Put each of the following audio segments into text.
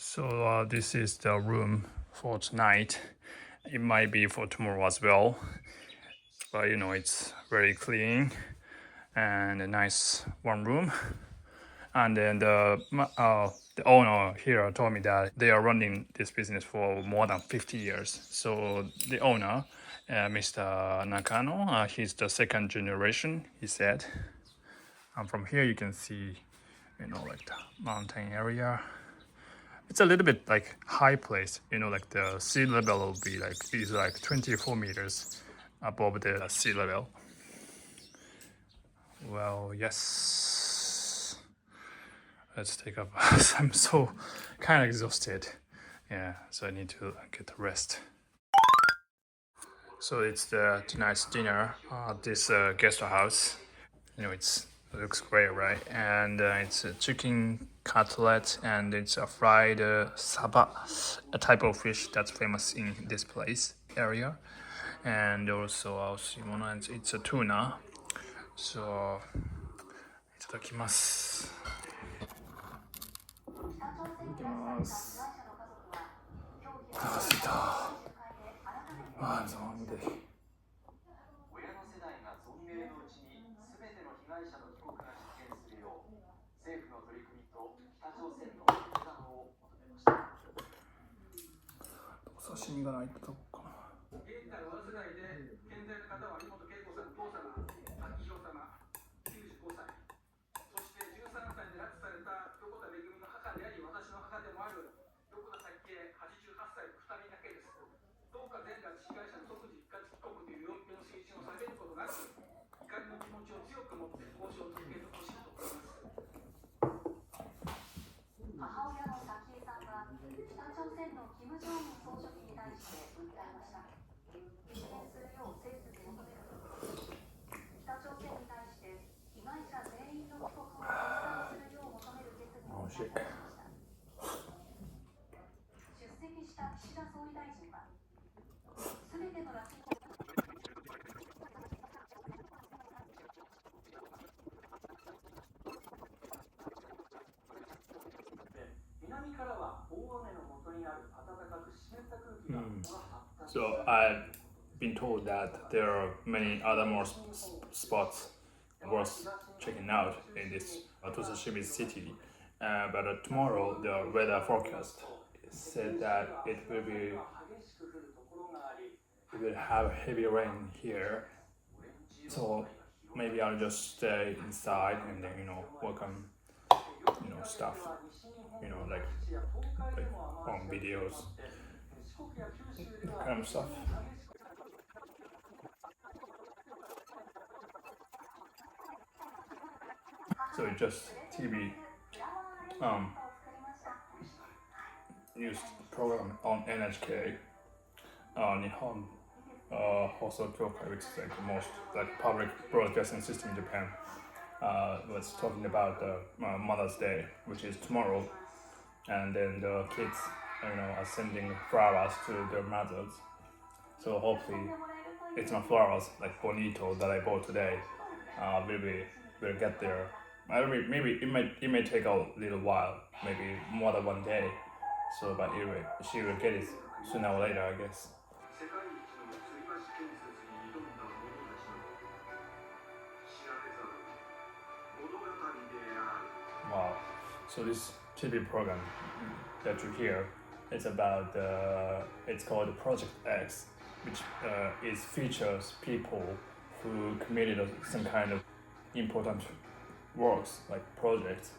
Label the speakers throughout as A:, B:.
A: So this is the room for tonight. It might be for tomorrow as well, but it's very clean and a nice warm room. And then the owner here told me that they are running this business for more than 50 years. So the owner, Mr. Nakano, he's the second generation, he said. And from here you can see, like the mountain area. It's a little bit like high place, like the sea level will be like 24 meters above the sea level. Well, yes. Let's take a bus. I'm so kind of exhausted. Yeah, so I need to get a rest. So it's tonight's dinner at this guest house. It looks great, right? And it's a chicken cutlet and it's a fried saba, a type of fish that's famous in this place area. And also it's a tuna. So, いただきます。いただきます。あ、着いた。あ、そうなんで。親の世代が存命のうちに全ての被害者の帰国が実現するよう政府の取り組みと北朝鮮の決断を求めました。お刺身がないとどこかな。現在お世代で健在の方は井本恵子さん、父様、秋広様、95歳。そして13歳で拉致された横田めぐみの母であり、私の母でもある横田早紀江88歳の2人だけです。どうか全拉致被害者の即時一括帰国という要求の推進を下げることなく、怒りの気持ちを強く持って交渉を続けてほしいと思います。母親の早紀江さんは北朝鮮の金正恩総書記に対して訴えました。実現するよう政府に求めると、北朝鮮に対して被害者全員の帰国を決断するよう求める決議を採択しました。出席した岸田総理大臣は、すべての拉致南からは大雨の元になる暖かく湿った空気が発達。So I've been told that there are many other more spots worth checking out in this Tosashimizu City. But tomorrow the weather forecast said that it will have heavy rain here. So maybe I'll just stay inside and then work on stuff, like on videos, that kind of stuff. So it just TV used the program on NHK, Nihon Hoso Kyokai, which is like the most public broadcasting system in Japan. Was talking about Mother's Day, which is tomorrow, and then the kids, are sending flowers to their mothers. So hopefully, it's not flowers like bonito that I bought today. Will get there. Maybe it may take a little while, maybe more than one day. So, but anyway, she will get it sooner or later, I guess. Wow. So this TV program that you hear, it's about it's called Project X, which features people who committed some kind of important works like projects.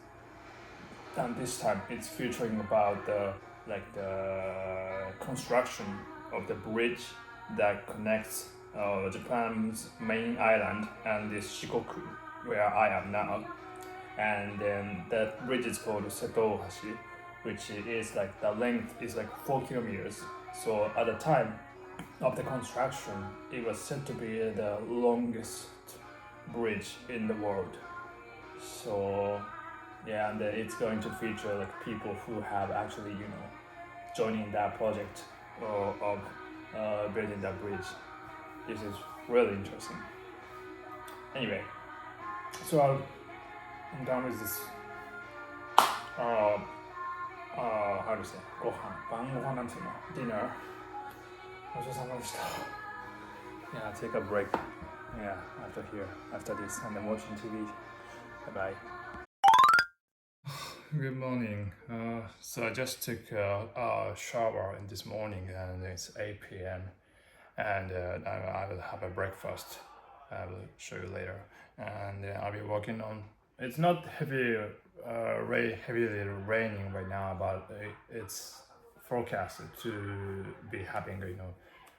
A: And this time it's featuring about the construction of the bridge that connects Japan's main island and this Shikoku, where I am now. And then that bridge is called Setohashi, which is like the length is like 4 kilometers. So at the time of the construction, it was said to be the longest bridge in the world. So yeah, and it's going to feature like people who have actually joining that project of building that bridge. This is really interesting. Anyway, so I'm done with this how to say ご飯晩ご飯なんていうの dinner ごちそうさまでした yeah take a break yeah after this and then watching TV bye bye good morning so I just took a shower in this morning and it's 8 p.m. and I will have a breakfast. I will show you later. And I'll be working on. It's not heavily raining right now, but it's forecasted to be having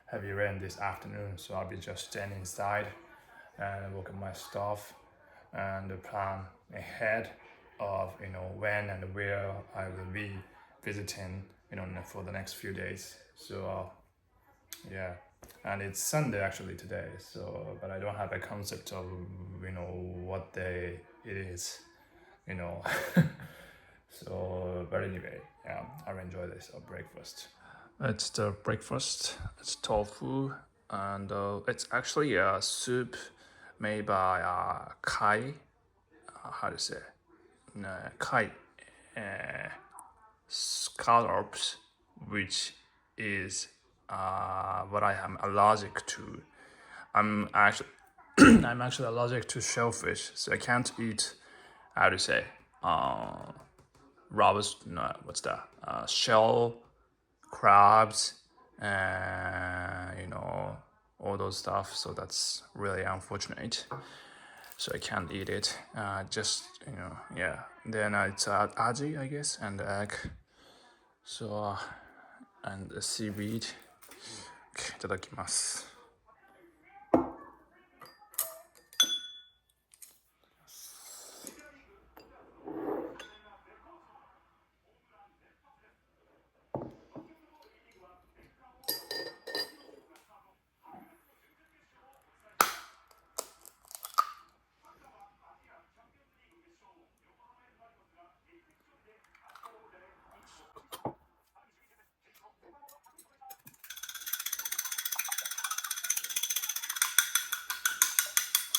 A: heavy rain this afternoon. So I'll be just standing inside and work on my stuff and plan ahead of when and where I will be visiting for the next few days. So yeah. And it's Sunday actually today, so but I don't have a concept of what day it is, so but anyway, yeah, I'll enjoy this breakfast. It's the breakfast. It's tofu, and it's actually a soup made by kai. How to say? Kai scallops, which is what I am allergic to. I'm actually I'm actually allergic to shellfish, so I can't eat. How to say? Robust? No, what's that? Shell, crabs, and all those stuff. So that's really unfortunate. So I can't eat it. Just yeah. Then it's aji, I guess, and egg. So and the seaweed. Okay, いただきます。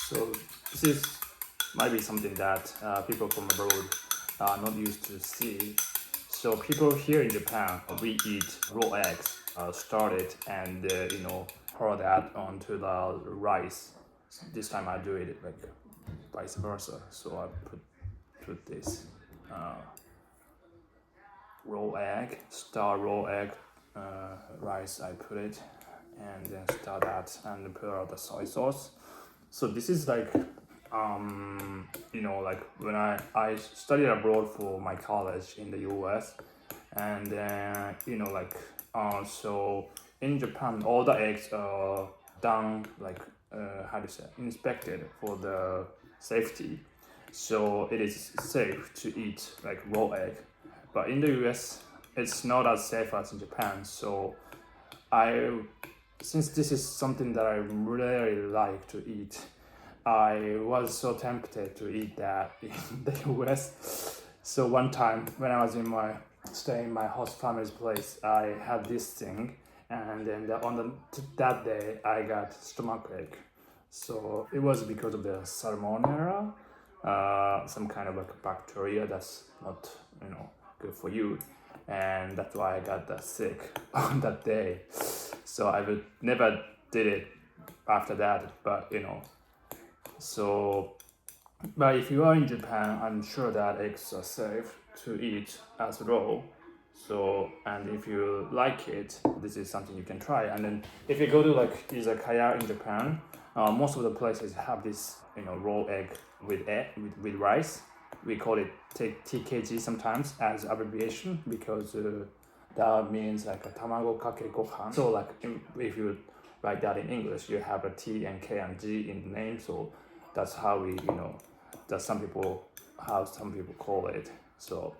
A: So this might be something that people from abroad are not used to see. So people here in Japan, we eat raw eggs, started and pour that onto the rice. This time I do it like vice versa. So I put this raw egg, raw egg rice. I put it and then stir that and pour out the soy sauce. So this is like like when I studied abroad for my college in the US, and then so in Japan all the eggs are done like how to say inspected for the safety, so it is safe to eat like raw egg, but in the US it's not as safe as in Japan. So since this is something that I really like to eat, I was so tempted to eat that in the US. So one time when I was staying in my host family's place, I had this thing, and then that day I got stomachache. So it was because of the salmonella, some kind of like a bacteria that's not good for you, and that's why I got that sick on that day. So I would never did it after that, but so, but if you are in Japan, I'm sure that eggs are safe to eat as raw. So, and if you like it, this is something you can try. And then if you go to like izakaya in Japan, most of the places have this raw egg with rice. We call it TKG sometimes as abbreviation, because that means like a tamago kake gohan. So like if you write that in English, you have a T and K and G in the name. So that's how we that's how some people call it. So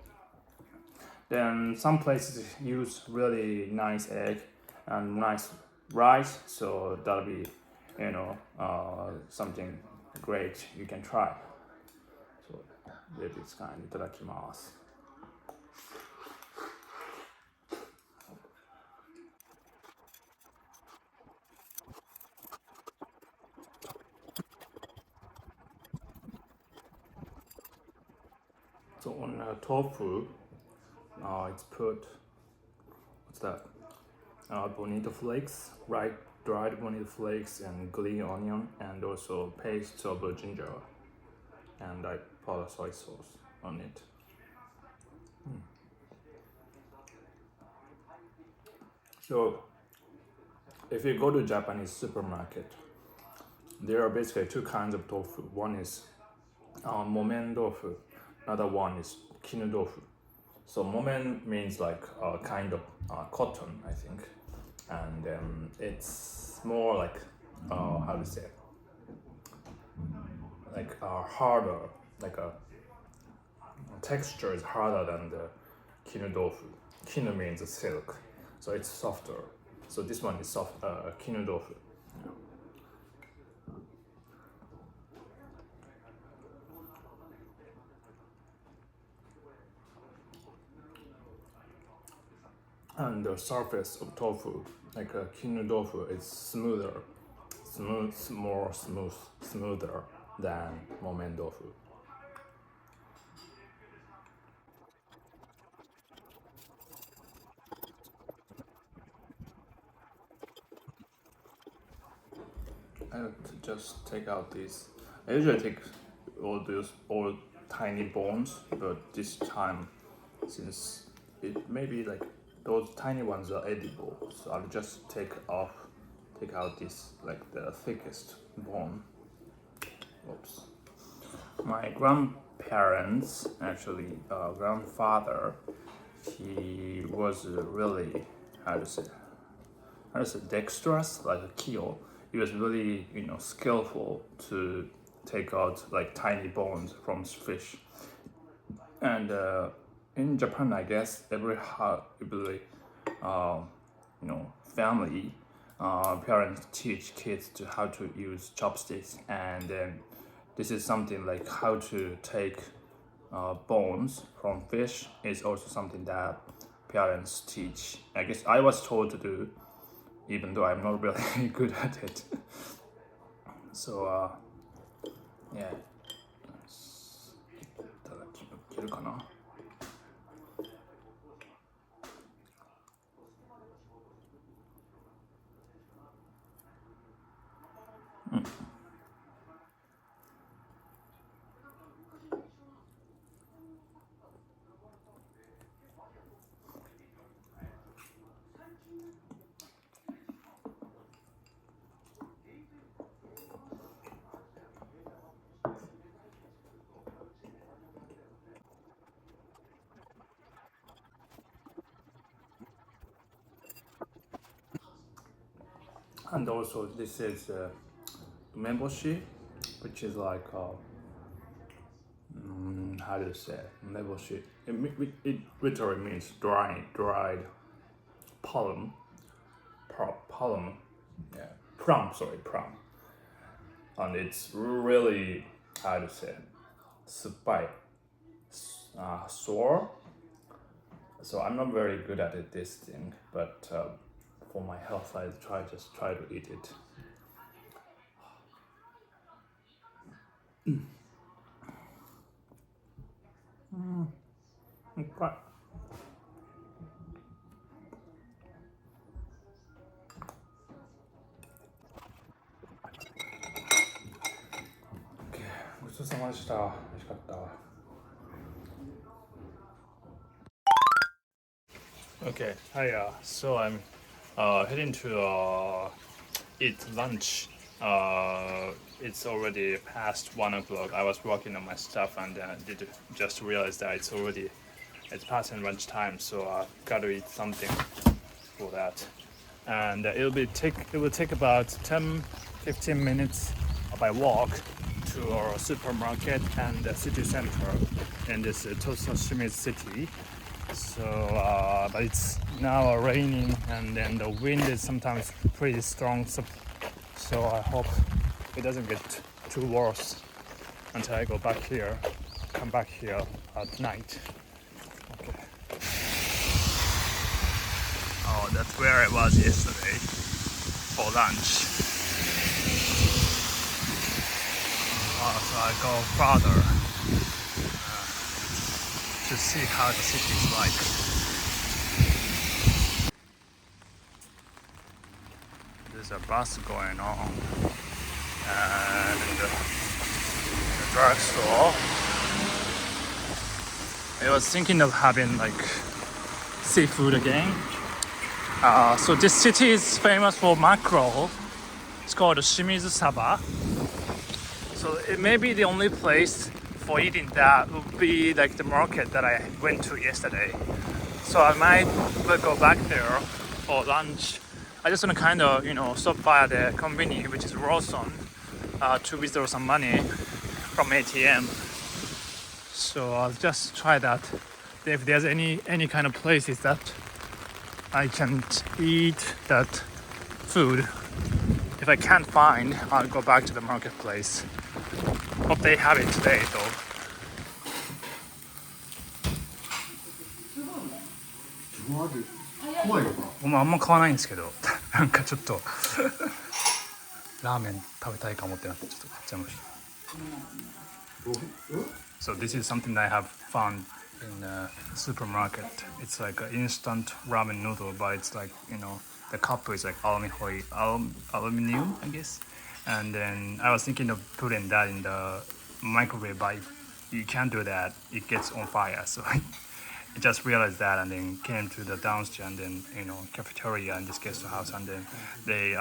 A: then some places use really nice egg and nice rice. So that'll be something great you can try. So with this kind, いただきます。So on tofu, It's put, what's that? Bonito flakes, dried bonito flakes and green onion, and also paste of ginger, and I put a soy sauce on it. So if you go to Japanese supermarket, there are basically two kinds of tofu. One is momen tofu, another one is kinu tofu. So momen means like a kind of cotton, I think, and it's more like how to say it? Like harder, like a texture is harder than the kinu tofu. Kinu means silk, so it's softer. So this one is soft, kinu tofu. And the surface of tofu, like a kinu tofu, is smoother than momen tofu. I have to just take out these. I usually take all tiny bones, but this time, since it maybe like those tiny ones are edible, so I'll just take out this, like the thickest bone. Oops. My grandparents, actually, grandfather, he was really how to say dexterous, like a keel. He was really skillful to take out like tiny bones from fish. And in Japan, I guess every family parents teach kids to how to use chopsticks, and this is something like how to take bones from fish is also something that parents teach. I guess I was told to do, even though I'm not really good at it. So yeah. いただけるかな。And also this is meboshi, which is like how do you say meboshi? It literally means dried pollen. Yeah, plum. And it's really how to say sour. So I'm not very good at it, this thing, but for my health, I just try to eat it. Okay. Okay. ごちそうさまでした。美味しかった。Okay, hi. So I'm heading to eat lunch. It's already past 1 o'clock. I was working on my stuff and did just realize that it's past lunch time. So I gotta eat something for that. And it will take about 10-15 minutes by walk to our supermarket and the city center in this Tosashimizu City. So, but it's now raining, and then the wind is sometimes pretty strong. So I hope it doesn't get too worse until I come back here at night. Okay. Oh, that's where I was yesterday for lunch. So I go further. to see how the city is like. There's a bus going on, and the drugstore. I was thinking of having like seafood again. So this city is famous for mackerel. It's called Shimizu Saba. So it may be the only place for eating that would be like the market that I went to yesterday. So I might go back there for lunch. I just want to kind of, stop by the convenience, which is Rawson, to withdraw some money from ATM. So I'll just try that. If there's any kind of places that I can eat that food, if I can't find, I'll go back to the marketplace. Hope they have it today though. 僕あんま買わないんですけど、なんかちょっとラーメン食べたいかもってなってちょっと買っちゃいました。So this is something that I have found in a supermarket. It's like an instant ramen noodle, but it's like, the cup is like aluminum, I guess. And then I was thinking of putting that in the microwave, but you can't do that. It gets on fire. So I just realized that, and then came to the downstairs, and then cafeteria and this guest house, and then they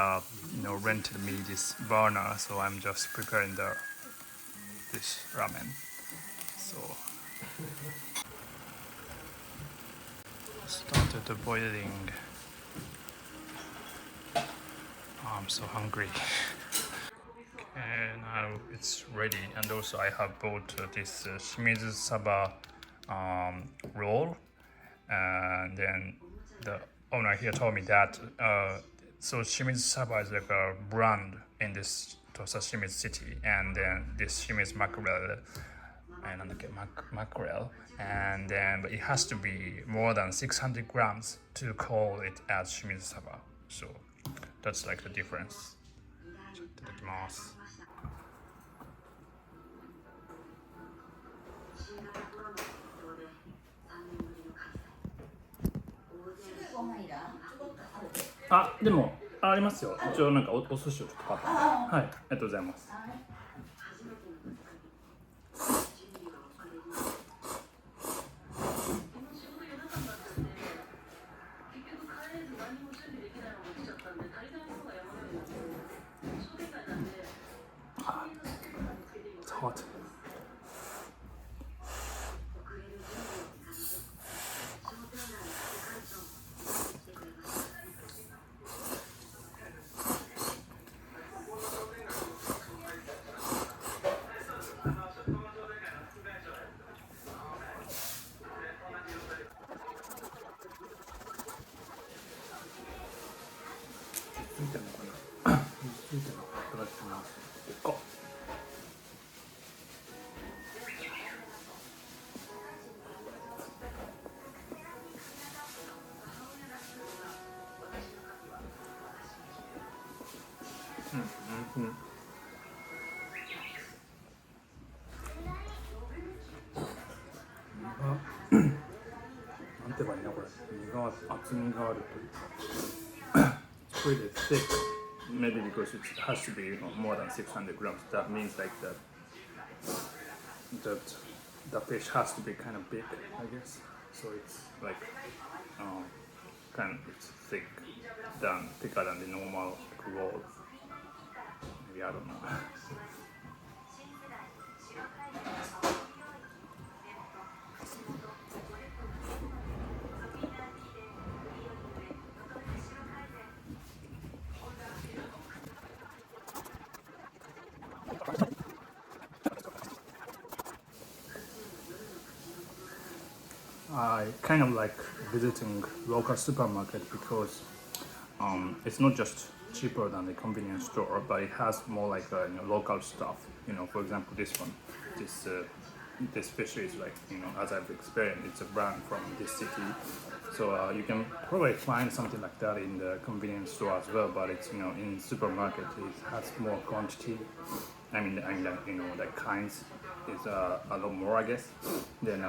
A: rented me this burner. So I'm just preparing this ramen. So started boiling. I'm so hungry. Okay, now it's ready, and also I have bought this Shimizu Saba roll, and then the owner here told me that so Shimizu Saba is like a brand in this Tosashimizu City, and then this Shimizu mackerel, and then but it has to be more than 600 grams to call it as Shimizu Saba. So that's like the difference. いただきます。あ、でもありますよ。一応なんかお寿司をちょっと買った。はい、ありがとうございます。It's hot. Mm-hmm. なんて言えばいいなこれ。身が厚みがあるというか。It's pretty thick. Maybe because it has to be more than 600 grams. That means like that the fish has to be kind of big, I guess. So it's like it's thicker than the normal roll. Maybe I don't know. I kind of like visiting local supermarket because it's not just cheaper than the convenience store, but it has more like local stuff. For example, this one, this fish is like as I've experienced, it's a brand from this city. So you can probably find something like that in the convenience store as well, but it's in supermarket it has more quantity. I mean the kinds is a lot more, I guess. Then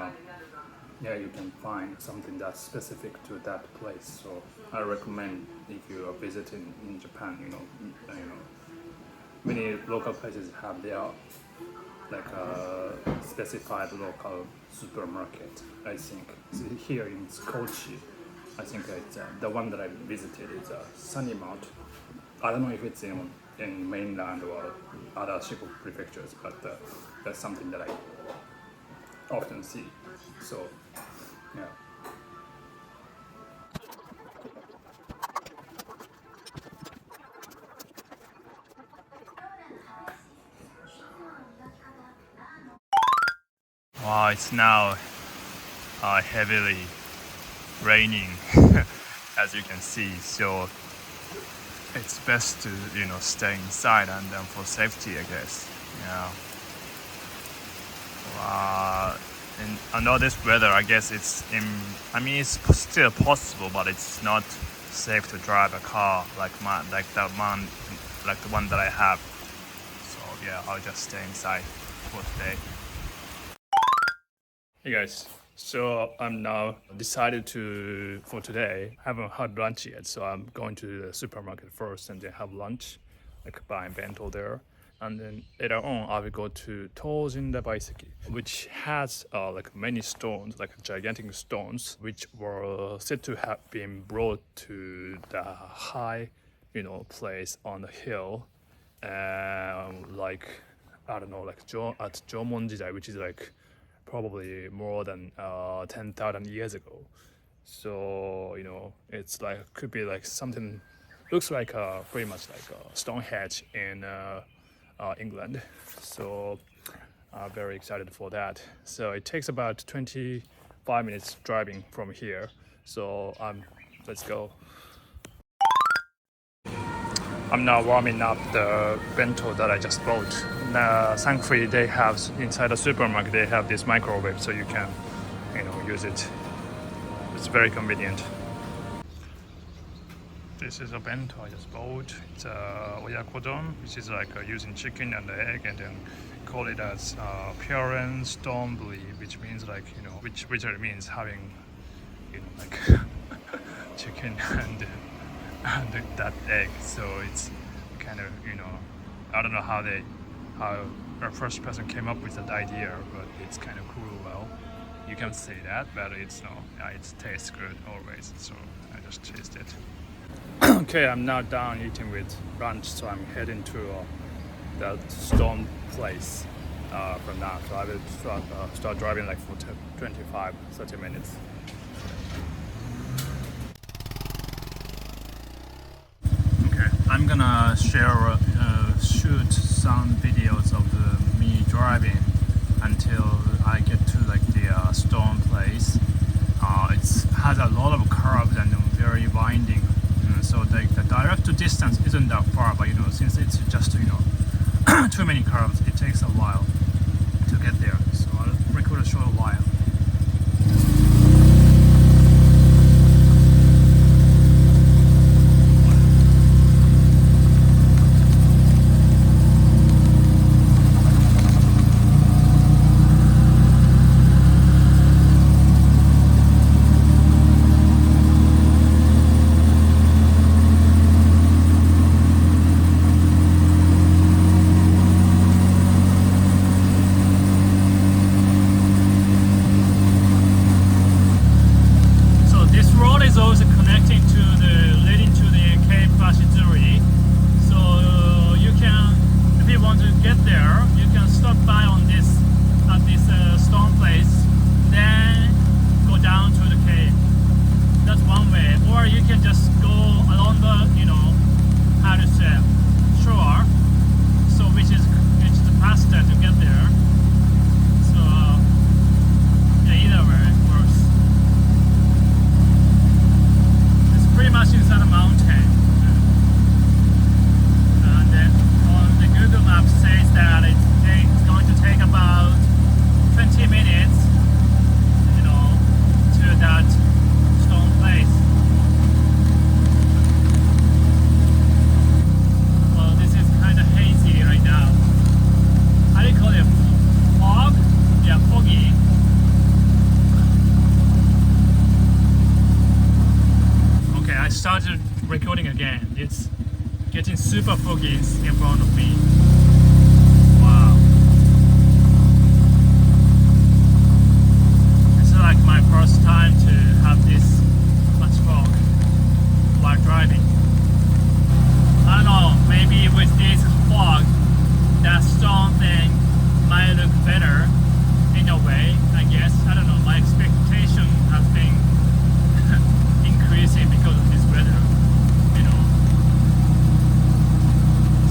A: yeah, you can find something that's specific to that place. So I recommend if you are visiting in Japan, many local places have their like a specified local supermarket. I think so here in Kochi, I think it's the one that I visited is southernmost. I don't know if it's in mainland or other Shikoku prefectures, but that's something that I often see. So, yeah. Wow, it's now heavily raining, as you can see. So it's best to stay inside and then for safety, I guess. Yeah. Under this weather, I guess it's still possible, but it's not safe to drive a car like the one that I have. So yeah, I'll just stay inside for today. Hey guys, so I'm now decided for today. I haven't had lunch yet, so I'm going to the supermarket first and then have lunch, like buy bento there. And then later on, I will go to Tojindaba City, which has like many stones, like gigantic stones, which were said to have been brought to the high, place on the hill, like I don't know, like at Jomon jidai, which is like probably more than 10,000 years ago. So it's like could be like something looks like pretty much like Stonehenge in England. So I'm very excited for that. So it takes about 25 minutes driving from here. So let's go. I'm now warming up the bento that I just bought. Thankfully, they have inside the supermarket. They have this microwave, so you can, use it. It's very convenient. This is a bento I just bought. It's oyakodon, which is like using chicken and egg, and then call it as appearance donburi, which means like which literally means having like chicken and that egg. So it's kind of I don't know how our first person came up with that idea, but it's kind of cool. Well, you can say that, but it tastes good always. So I just taste it. Okay, I'm now done eating with lunch, so I'm heading to that stone place from now. So I will start driving like for 25-30 minutes. Okay, I'm gonna shoot some videos of me driving until I get to like the stone place. It has a lot of curves and very winding. So the direct distance isn't that far, but since it's just too many curves, it takes a while to get there. So I'll record a short while. Leading to the Cape Ashizuri. So you can, if you want to get there, you can stop by at this stone place, then go down to the cave. That's one way. Or you can just go along the, how to say, shore. So which is faster to get there. So yeah, either way works. Pretty much inside a mountain, and then on the Google Maps says that it's going to take about 20 minutes started recording again. It's getting super foggy in front of me. Wow. It's like my first time to have this much fog while driving. I don't know, maybe with this fog, that stone thing might look better in a way, I guess. I don't know, my expectation has been increasing because of this weather, you know.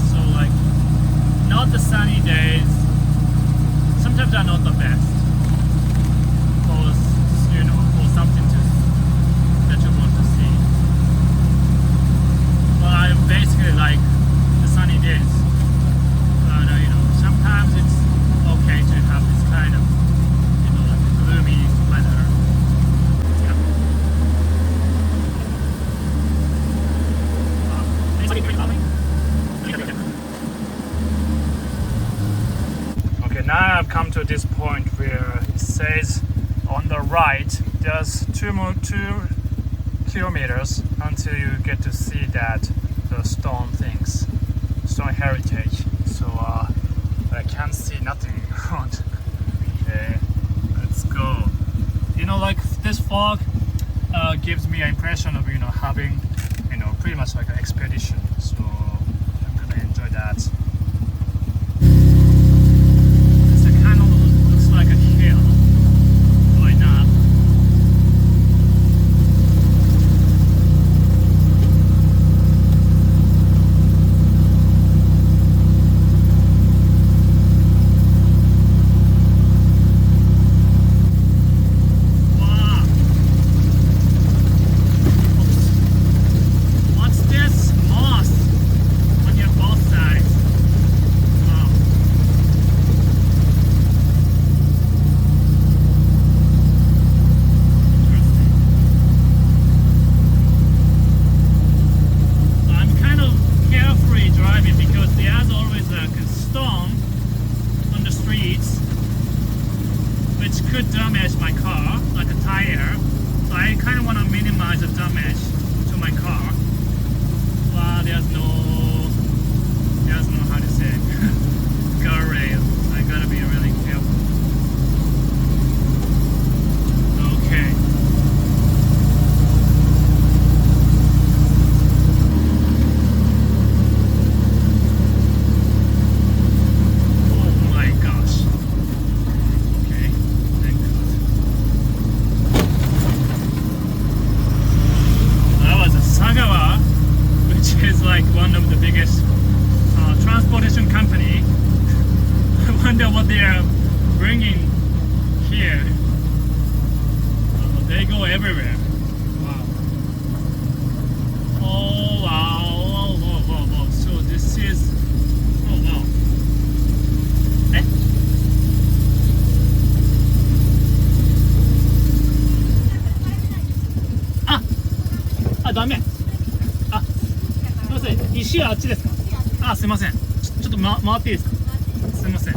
A: So like, not the sunny days, sometimes are not the best. Because, you know, for something that you want to see. But I basically like the sunny days. But you know, sometimes it's okay to have this kind of, you know, like gloomy weather. Yeah. Okay, now I've come to this point where it says on the right there's 2 kilometers until you get to see that the stone things, stone heritage. So I can't see nothing in front. Okay, let's go. You know, like this fog gives me an impression of, you know, having, you know, pretty much like an expedition. So I'm gonna enjoy that. It's a kind of looks like a hill going up. What they are bringing here. They go everywhere. Wow. Oh wow. Oh, whoa, whoa, whoa. So this is. Oh wow. Eh? Ah, ダメ。あ、すみません。石はあっちですか。あ、すみません。ちょっと回っていいですか。すみません。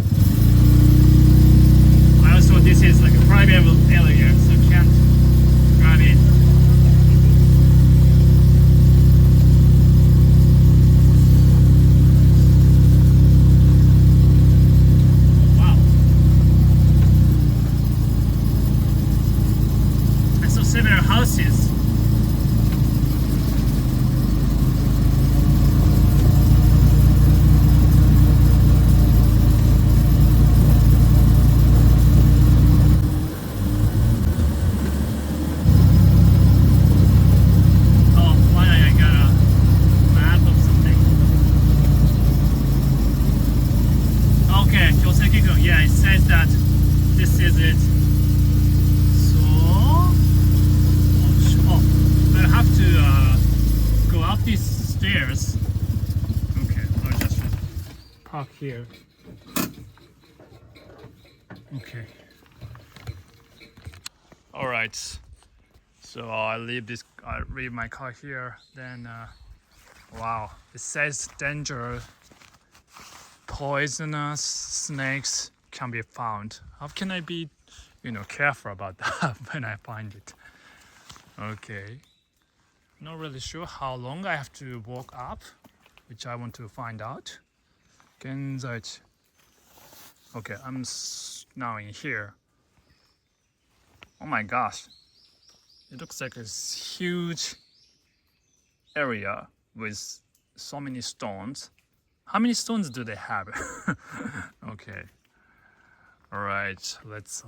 A: So this is like a private area, so you can't drive in. Wow. I saw several houses. Yeah, it says that this is it. So, I have to go up these stairs. Okay, I'll just park here. Okay. All right. So I leave my car here. Then, wow, it says danger. Poisonous snakes can be found. How can I be, careful about that when I find it? Okay. Not really sure how long I have to walk up, which I want to find out. 現在地 Okay, I'm now in here. Oh my gosh. It looks like a huge area with so many stones. How many stones do they have? Okay. All right. Let's.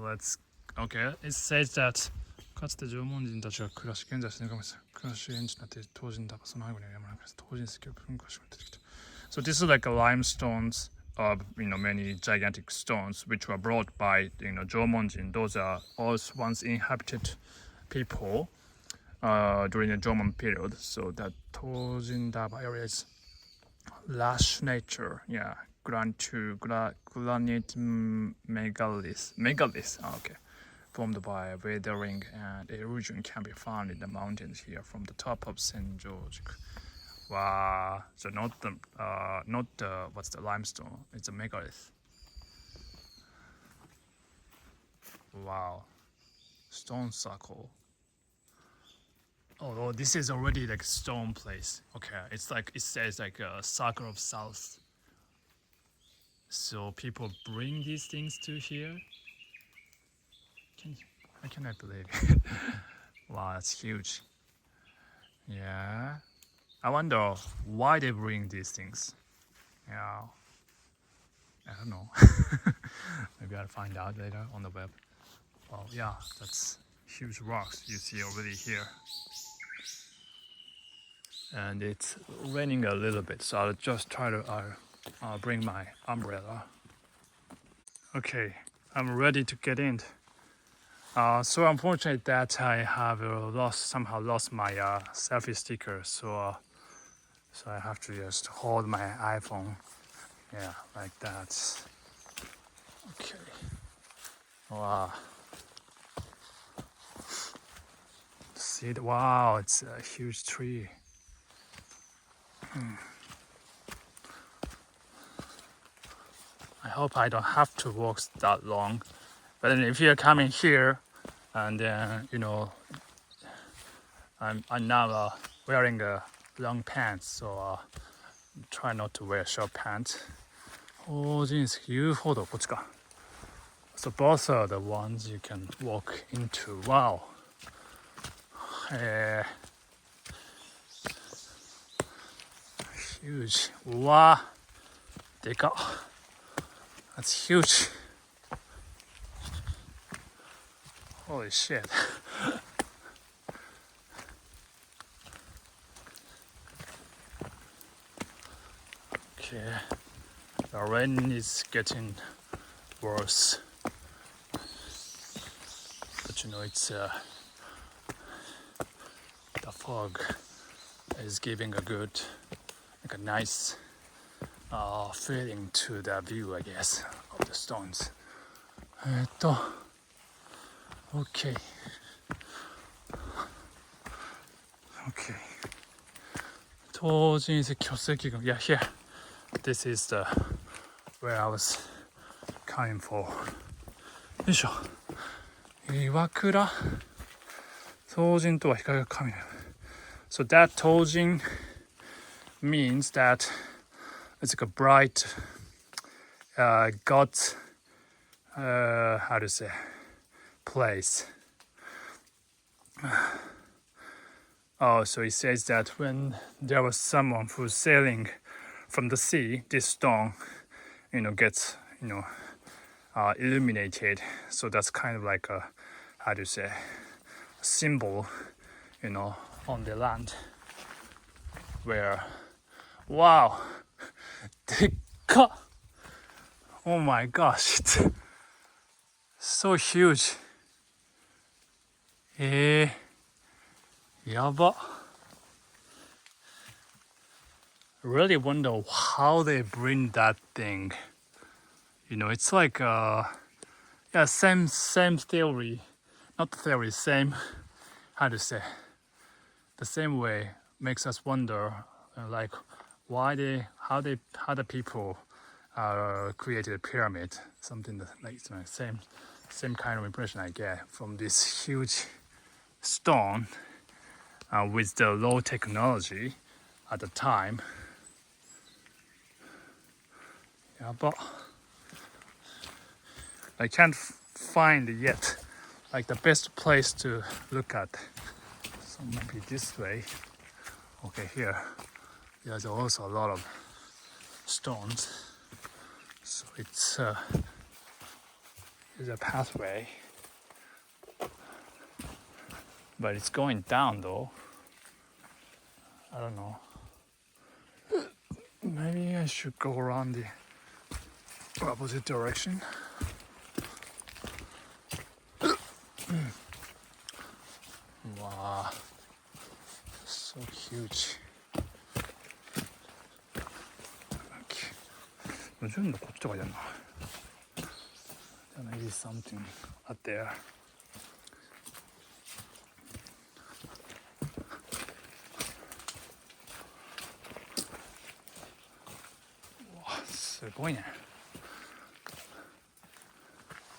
A: Okay. It says that かつて縄文人たちが暮らし、現在死にかめて暮らしエンジンになって東尋だがその背後には山の中です。東尋石を噴火しまってきた。So this is like a limestones of many gigantic stones which were brought by Jomonjin. Those are all once inhabited people during the Jomon period. So that Tojindaba area is lush nature. Yeah, granite megalith. Okay. Formed by weathering and erosion can be found in the mountains here from the top of St. George. Wow, so not the what's the limestone? It's a megalith. Wow, stone circle. Oh, this is already like stone place. Okay, it's like it says like a circle of south. So people bring these things to here. I cannot believe it. Wow, that's huge. Yeah. I wonder why they bring these things. Yeah. I don't know. Maybe I'll find out later on the web. Well, yeah, that's huge rocks you see already here. And it's raining a little bit, so I'll just try to bring my umbrella. Okay, I'm ready to get in. So unfortunate that I have somehow lost my selfie sticker, so I have to just hold my iPhone, yeah, like that. Okay. Wow. See, wow, it's a huge tree. I hope I don't have to walk that long. But then if you're coming here, and then I'm now wearing long pants, so try not to wear short pants. 法人石遊歩道こっちか。So both are the ones you can walk into. Wow. Huge. Wow. でかっ。That's huge. Holy shit. Okay. The rain is getting worse. But it's the fog is giving a good, like a nice feeling to the view, I guess, of the stones. Okay. Tojin Kyoseki. Yeah, here. This is where I was coming for. よいしょ。岩倉。Tojinとは光が神。So that Tojin means that it's like a bright God's how to say place. Oh, so it says that when there was someone who's sailing from the sea, this stone, gets, illuminated. So that's kind of like a, how do you say, a symbol, on the land where, wow, でっか! Oh my gosh, it's so huge. やば. Really wonder how they bring that thing. It's like same theory, not theory, same, how to say, the same way makes us wonder, like how the people created a pyramid, something that like same kind of impression I get from this huge stone. with the low technology at the time. Yeah, but I can't find yet like the best place to look at. So maybe this way. Okay, here there's also a lot of stones. So it's a pathway, but it's going down though. I don't know. Maybe I should go around the opposite direction. Wow, so huge. Okay. 順のこっちとかじゃんな。Maybe something out there. Wow, すごいね。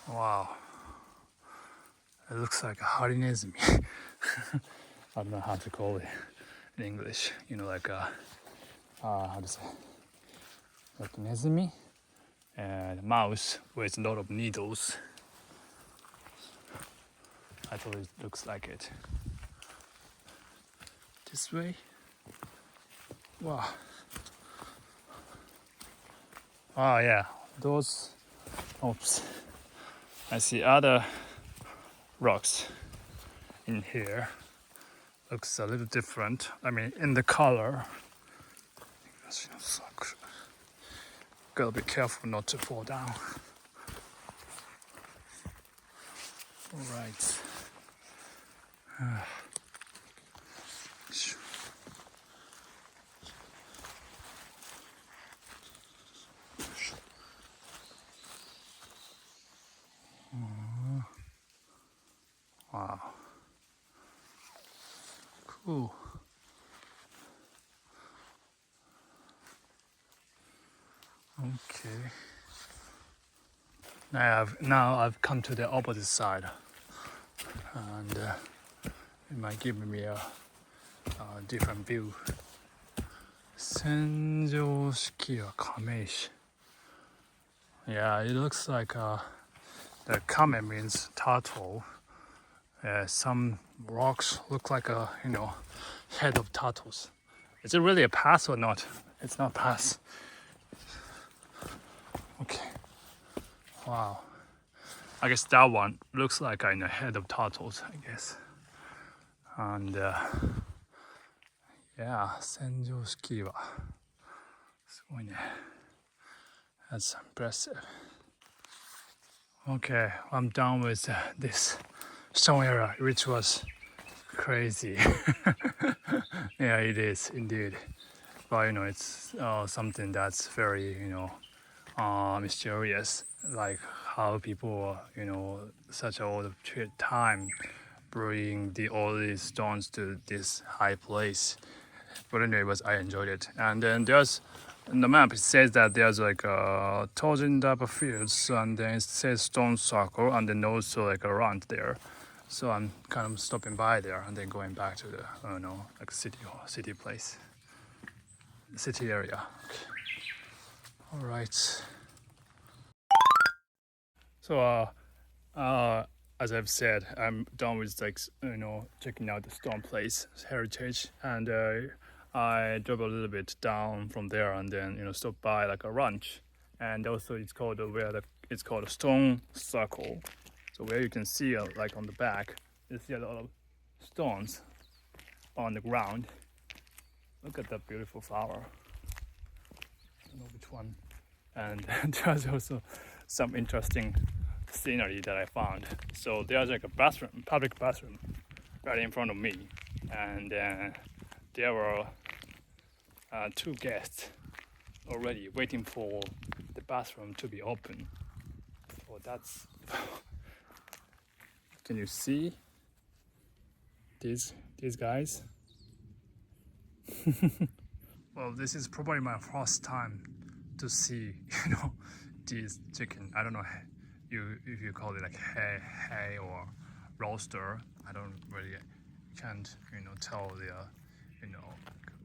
A: Wow. It looks like a ハリネズミ. I don't know how to call it in English. You know, like how to say? Like ネズミ and mouse with a lot of needles. I thought it looks like it. This way. Wow. Oh yeah, those. Oops. I see other rocks in here. Looks a little different. I mean, in the color. Gotta be careful not to fall down. All right. Wow. Cool. Okay. Now I've come to the opposite side, and it might give me a different view. 洗浄式は亀石. Yeah, it looks like the kame means turtle. Some rocks look like a head of turtles. Is it really a pass or not? It's not pass. Okay. Wow. I guess that one looks like a head of turtles, I guess. And yeah, 洗浄式はすごいね. That's impressive. Okay, I'm done with this stone area, which was crazy. Yeah, it is indeed. But it's something that's very mysterious, like how people such a old time bring all these stones to this high place. But anyways, I enjoyed it. And then there's in the map, it says that there's like a Tojindaba fields, and then it says stone circle, and then also like a round there. So I'm kind of stopping by there and then going back to the like city place, city area. Okay. All right. So as I've said, I'm done with checking out the stone place heritage, and I drove a little bit down from there and then stopped by like a ranch, and also it's called it's called a stone circle. So where you can see like on the back, you see a lot of stones on the ground. Look at that beautiful flower. I don't know which one. And there's also some interesting scenery that I found. So there's like a bathroom, public bathroom, right in front of me, and there were two guests already waiting for the bathroom to be open. So that's. Can you see these guys? Well, this is probably my first time to see these chicken. I don't know if you call it like hay or roaster. I don't really can't tell they're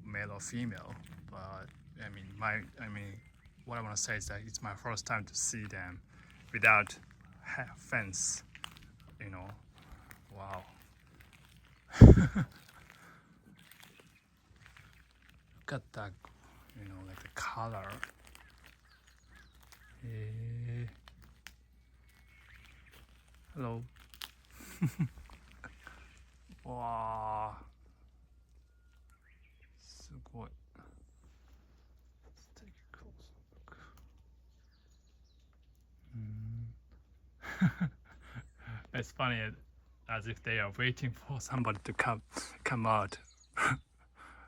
A: male or female. But what I want to say is that it's my first time to see them without fence. Wow. Look at that, like the color. Hello. Wow. すごい。Let's take a closer look. It's funny, as if they are waiting for somebody to come out.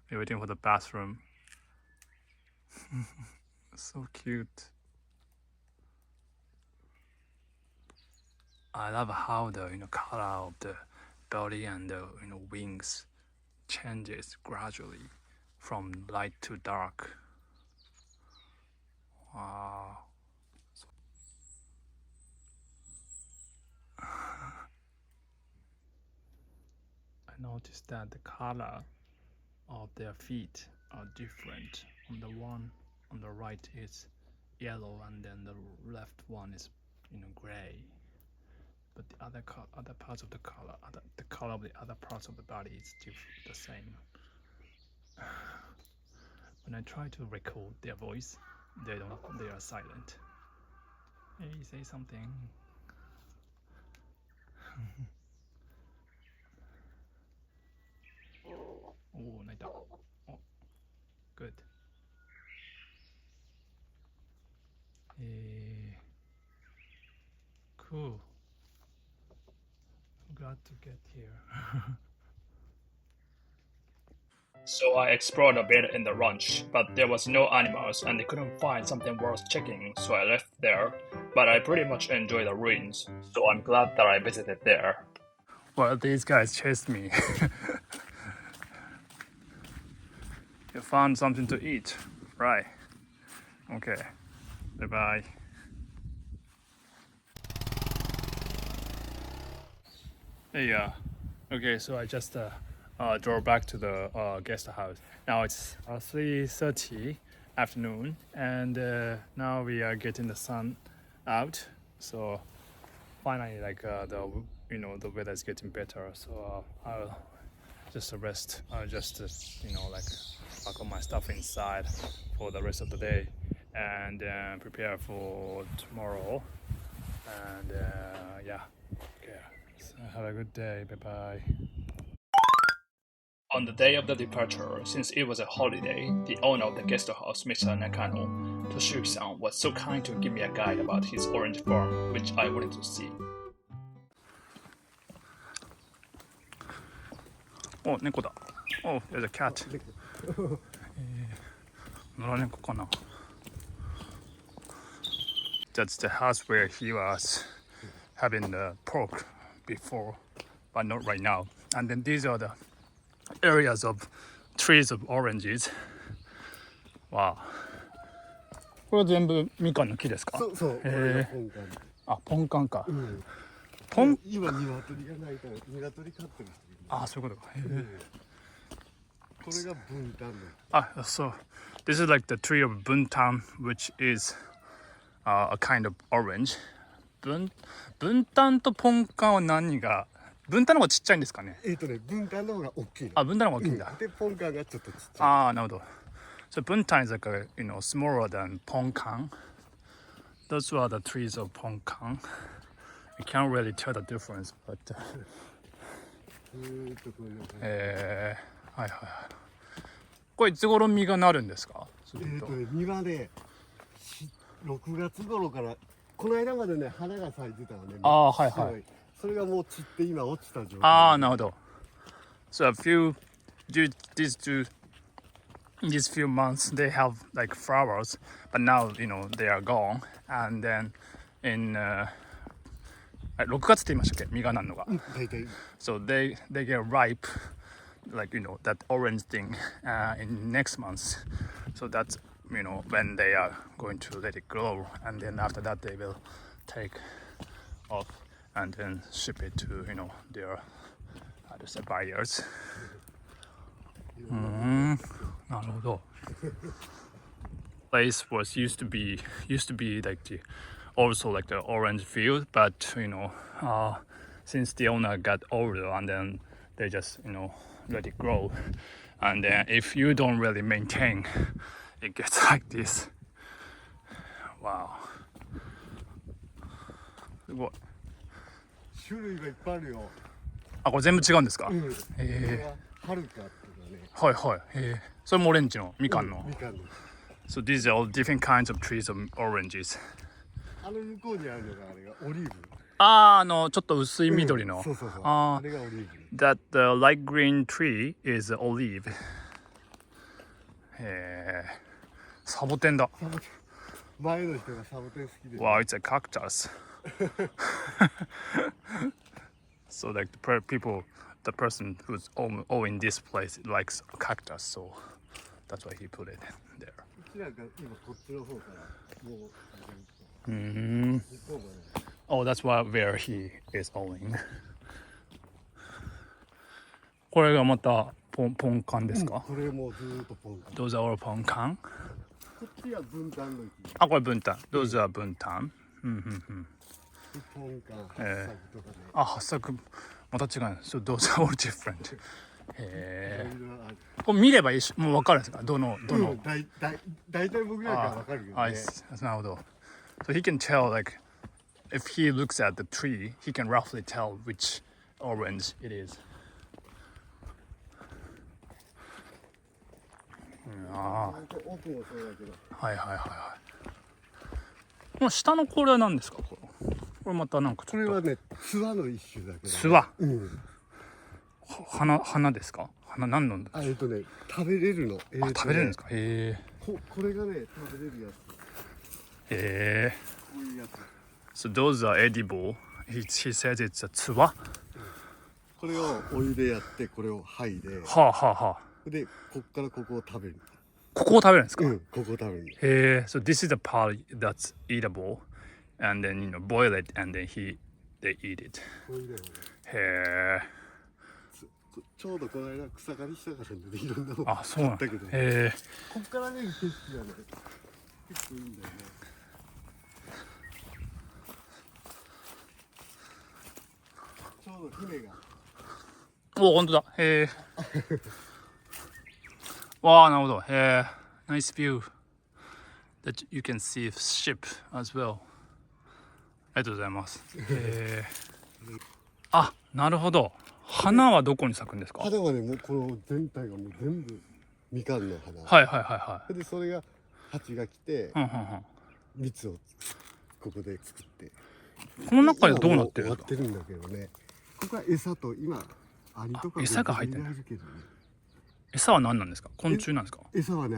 A: They're waiting for the bathroom. So cute. I love how the color of the belly and the wings changes gradually from light to dark. Wow. I noticed that the color of their feet are different. On the one on the right is yellow, and then the left one is gray. But the other parts of the color of the other parts of the body is the same. When I try to record their voice, they are silent. Hey, say something. Oh, 泣いた。Oh, good. Cool. I'm glad to get here. So I explored a bit in the ranch, but there was no animals and I couldn't find something worth checking, so I left there. But I pretty much enjoy the ruins, so I'm glad that I visited there. Well, these guys chased me. You found something to eat, right? Okay, bye-bye. Yeah. Okay, so I just drove back to the guest house. Now it's 3:30 afternoon, and now we are getting the sun out. So finally, the weather is getting better. So I'll just rest. I'll just pack all my stuff inside for the rest of the day, and prepare for tomorrow. And yeah. Okay. So have a good day. Bye bye. On the day of the departure, since it was a holiday, the owner of the guest house, Mr. Nakano, Toshiyuki-san, was so kind to give me a guide about his orange farm, which I wanted to see. Oh, 猫だ。Oh, there's a cat. 野良猫かな。That's the house where he was having the pork before, but not right now. And then these are the areas of trees of oranges. Wow. これは全部みかんの木ですか？
B: そうそう。
A: あ、ポンカンか。
B: 今鶏がないから鶏飼ってる人いる。
A: あ、そういうことか。
B: これがブンタンの。
A: Ah, so this is like the tree of buntan, which is a kind of orange. 分担とポンカンは何が、分担の方がちっちゃいんですかね。
B: 分担の方が大きいの。
A: あ、分担の方が大きいんだ。
B: で、ポンカンがちょっとちっちゃい。
A: ああ、なるほど。So 分担 is like smaller than ポンカン。Those are the trees of ポンカン。I can't really tell the difference, but はいはいはい。これいつ頃実がなるんですか？
B: 実はね、6月頃からこの間までね花が咲いてたのね。
A: ああ、はいはい。
B: それがもう散って今落ちた状態。
A: ああ、なるほど。So these few months they have like flowers, but now they are gone. And then in 6月って言いましたっけ？実がなるのが。
B: 大体。
A: So they get ripe, like that orange thing in next month. So that's when they are going to let it grow, and then after that they will take off and then ship it to their how to say buyers. なるほど。Place was used to be like the also like the orange field, but since the owner got older and then they just let it grow, and then if you don't really maintain, it gets like this. Wow. すごい。
B: 種類がいっぱいあるよ。
A: あ、これ全部違うんですか？
B: これははるかっていうかね。
A: はいはい。それもオレンジのみかんの。
B: みかんの。
A: So these are all different kinds of trees of oranges.
B: あの向こうにあるのがあれがオリーブ。
A: ちょっと薄い緑の。
B: そう。あれがオリーブ。
A: That the light green tree is olive. サボテンだ。
B: 前の人がサボテン好きで。
A: Wow, it's a cactus. So like the person who's owning this place likes cactus, so that's why he put it there.
B: うちなんか今こっちの方からもう。
A: Oh, that's where he is owning. これがまたポンカンですか？
B: これもずーっとポンカン。
A: Those are all ポンカン？
B: こっちが分担の木。
A: あ、これ分担。Those are 分担。
B: ポンカン、八作とかね。
A: あ、八作また違う。So those are all different. これ見ればいいし、もう分かるんですか？どの。
B: 大体僕なんか分かるけどね。
A: なるほど。So he can tell like if he looks at the tree, he can roughly tell which orange it is.
B: 奥もそうだけど。
A: はい。この下のこれは何ですか？これまたなんかちょっと。
B: これはね、諏訪の一種だけど、ね。
A: 諏訪。花ですか？花何の？
B: 食べれるの。
A: 食べれるんですか？
B: これがね、食べれるやつ。こういうやつ。
A: So those are edible. He says it's a ツワ。
B: これをお湯でやってこれを剥いで。で、こっからここを食べる。
A: ここを食べるんですか？
B: ここを食べる。
A: So this is the part that's eatable, and then boil it, and then they eat it.
B: ちょうどこの間草刈りしたからね、いろんなの
A: あ、そうなんだ
B: けど。こっからね、景色がね、結構いいんだよね。ちょうど船が。
A: お、本当だ。わあ、なるほど。Nice view that you can see ship as well. ありがとうございます。あ、なるほど。花はどこに咲くんですか？
B: 花はね、もうこの全体がもう全部みかんの花。
A: はい。
B: で、それが蜂が来て、蜜をここで作って。
A: この中でどうなってるんですか？
B: 終わってるんだけどね。ここは餌と今アリとか
A: 餌が入ってる。
B: けどね。
A: 餌は何なんですか？昆虫なんですか？
B: 餌はね、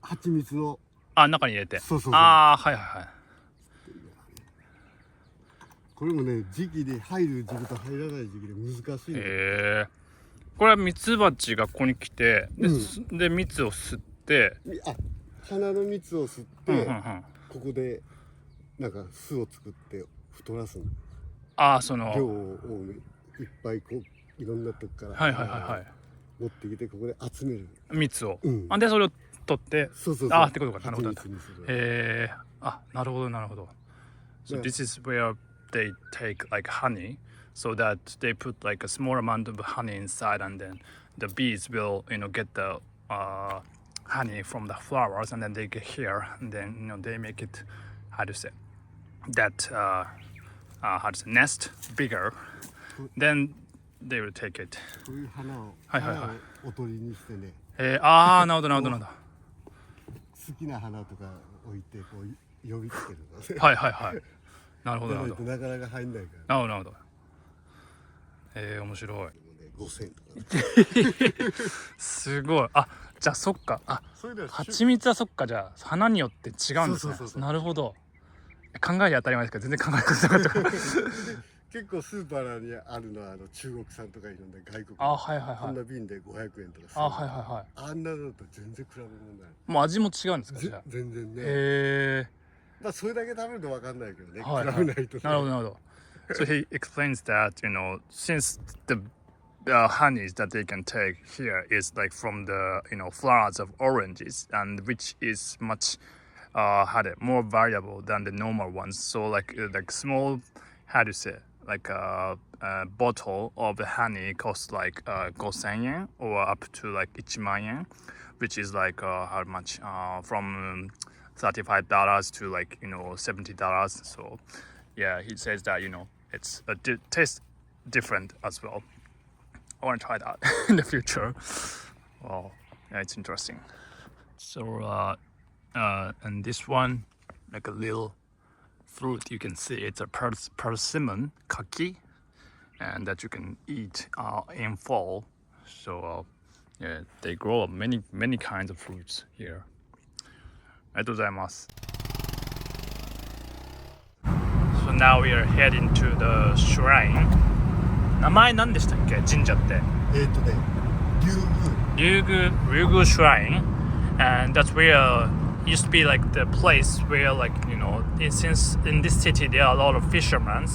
B: 蜂蜜の
A: 中に入れて。
B: そう。
A: はい。
B: これもね、時期で入る時期と入らない時期で難しい。
A: これはミツバチがここに来て、で蜜を吸って、
B: 花の蜜を吸って、ここでなんか巣を作って太らすの。
A: その
B: 量をいっぱいこういろんなとこから持ってきてここで集める
A: 蜜を。でそれを取って、
B: そう
A: ってことか。なるほど。なるほど。So this is where they take like honey, so that they put like a small amount of honey inside, and then the bees will get the honey from the flowers, and then they get here, and then they make it, how to say, that nest bigger, then they will take it.
B: こういう花をおとりにしてね。
A: なるほど。
B: 好きな花とか置いてこう呼びつけるの。
A: はい。なるほど。
B: なかなか入んないから。
A: なるほど。面白い。
B: 5000とか。
A: すごい。じゃあそっか。蜂蜜はそっか。じゃあ花によって違うんですね。なるほど。考えて当たり前ですけど全然考えてなかった。
B: 結構スーパーにあるのは中国産とかいろんな外国。こんな瓶で500円とか。あんなのと全然比べ物ない。
A: もう味も違うんですか？
B: 全然ね。それだけ食べると分かんないけどね。比べないと。
A: なるほど。So he explains that since the the honeys that they can take here is like from the flowers of oranges, and which is much more valuable than the normal ones. So like small, how do you say, like a bottle of the honey costs like 5,000 yen or up to like 1,000,000 yen, which is like how much from $35 to like $70. So yeah, he says that it's tastes different as well. I want to try that in the future. Well, yeah, it's interesting. So and this one, like a little fruit, you can see it's a persimmon kaki, and that you can eat in fall. So yeah, they grow many kinds of fruits here. ありがとうございます。So now we are heading to the shrine. 名前何でしたっけ、神社って。Ryugu shrine, and that's where used to be like the place where like since in this city there are a lot of fishermen,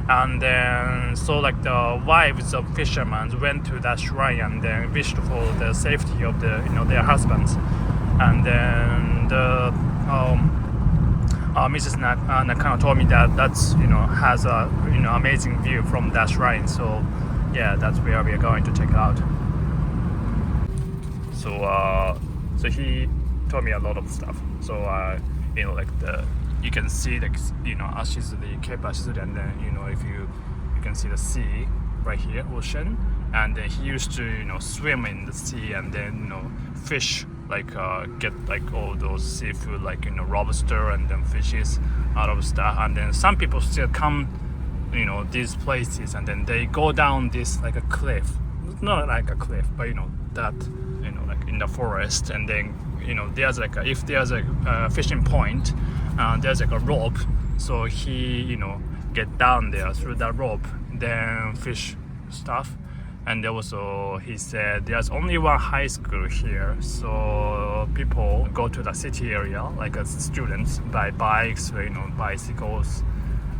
A: and then so like the wives of fishermen went to that shrine and then wished for the safety of the their husbands, and then the Mrs. Nakano told me that that's has a amazing view from that shrine. So yeah, that's where we are going to check out. So he told me a lot of stuff. So like you can see the Ashizuri, Cape Ashizuri, and then if you can see the sea right here, ocean, and then he used to swim in the sea and then fish, like get like all those seafood, like lobster and then fishes out of stuff. And then some people still come these places, and then they go down this like a cliff, not like a cliff, but that like in the forest, and then there's like if there's a fishing point, there's like a rope, so he get down there through that rope, then fish stuff. And also he said there's only one high school here, so people go to the city area like as students by bikes or bicycles.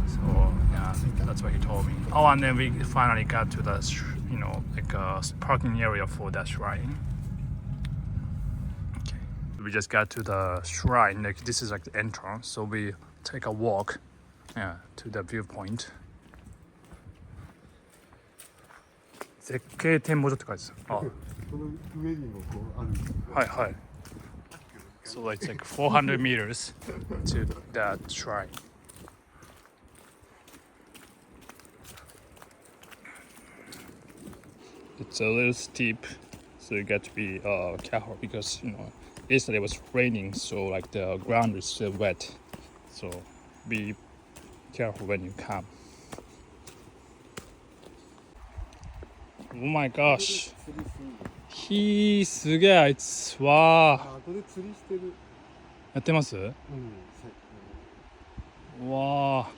A: So yeah, that's what he told me. Oh, and then we finally got to the like a parking area for that shrine. Okay, we just got to the shrine. Like this is like the entrance, so we take a walk, to the viewpoint. 絶景展望所って書いてある。
B: この上にもこうあるんですよ。
A: はいはい。So it's like 400 meters to that shrine. It's a little steep, so you got to be careful because yesterday was raining, so like the ground is still wet. So be careful when you come. Oh my gosh. すげえあいつ。わあ。
B: これ釣りしてる。
A: やってます？わあ。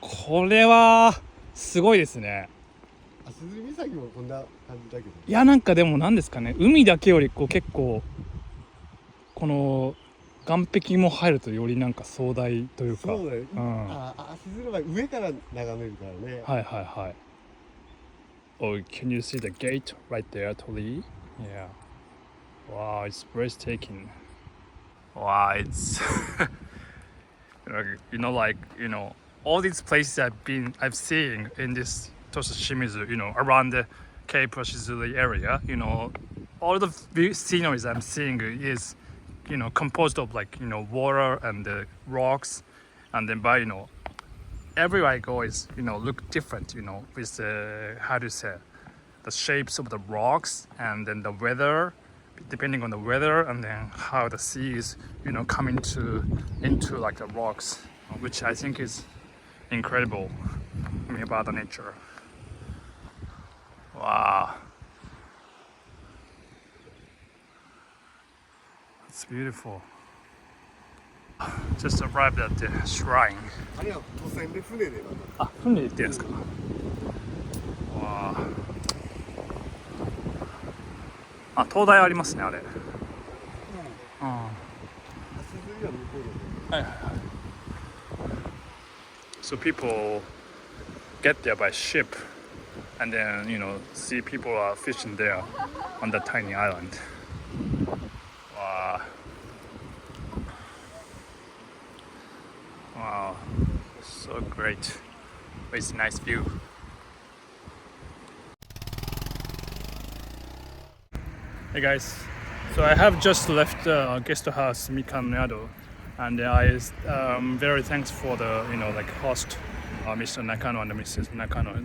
A: これはすごいですね。
B: 足摺岬もこんな感じだけど。
A: いやなんかでもなんですかね。海だけより結構この岸壁も入るとよりなんか壮大というか。
B: そうだよ。足摺は上から眺めるからね。
A: はいはいはい。Oh, can you see the gate right there, Tori? Yeah. Wow, it's breathtaking. Wow, it's all these places I've seen in this Tosashimizu, around the Cape Ashizuri area, all the sceneries I'm seeing is, composed of like, water and rocks, and then by, everywhere I go is look different with how do you say, the shapes of the rocks, and then the weather, depending on the weather, and then how the sea is coming into like the rocks, which I think is incredible about the nature. Wow, it's beautiful. Just arrived at the shrine.
B: あれは渡船で船で
A: あ、船で行ってるんですか。わあ。灯台ありますね、あれ。足
B: 摺は向こうだね。
A: はいはいはい。So people get there by ship, and then see people are fishing there on that tiny island. Wow, so great. It's a nice view. Hey guys, so I have just left guest house Mikan and I very thankful for the host Mr. Nakano and Mrs. Nakano.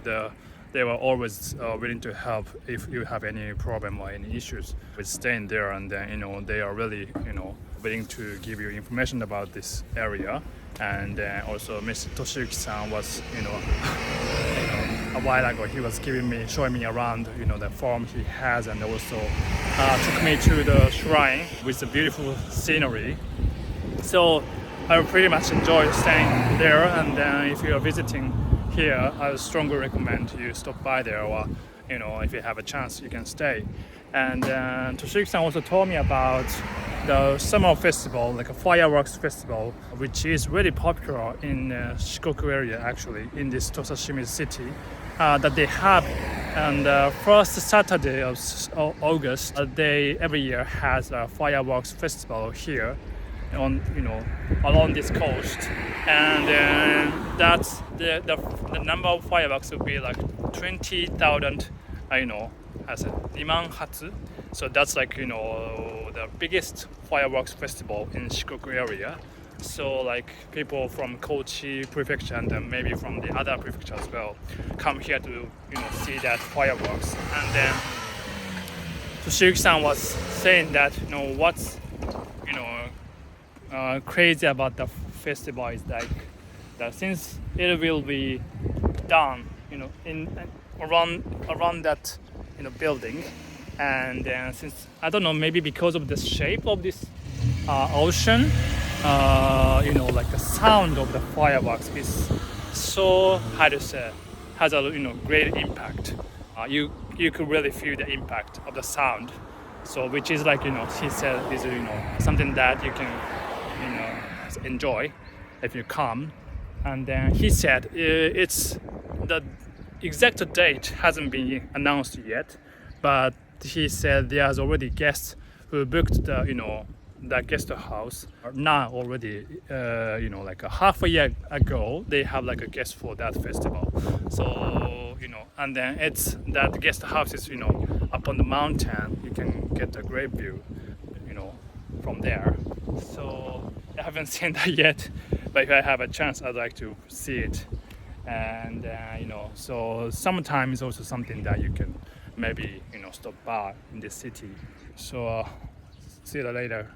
A: They were always willing to help if you have any problem or any issues with staying there, and then they are really willing to give you information about this area. And also Mr. Toshiyuki-san was a while ago he was showing me around the farm he has, and also took me to the shrine with the beautiful scenery. So I pretty much enjoy staying there, and if you are visiting here, I would strongly recommend you stop by there, or if you have a chance you can stay. And Toshiyuki-san also told me about the summer festival, like a fireworks festival, which is really popular in Shikoku area, actually, in this Tosashimizu City, that they have. And first Saturday of August, they every year has a fireworks festival here on along this coast, and that's the number of fireworks will be like 20,000 as a Niman-hatsu. So that's like the biggest fireworks festival in Shikoku area. So like people from Kochi prefecture and then maybe from the other prefecture as well come here to see that fireworks. And then Toshiyuki-san was saying that what's crazy about the festival is like that since it will be done in around that building, and since I don't know, maybe because of the shape of this ocean, like the sound of the fireworks is so has a great impact. You could really feel the impact of the sound. So which is like he said is something that you can enjoy if you come. And then he said it's the exact date hasn't been announced yet, but he said there's already guests who booked the guest house now already. Like a half a year ago they have like a guest for that festival. So and then it's that guest house is up on the mountain. You can get a great view from there. So I haven't seen that yet, but if I have a chance I'd like to see it. And so summertime is also something that you can maybe stop by in this city. So see you later.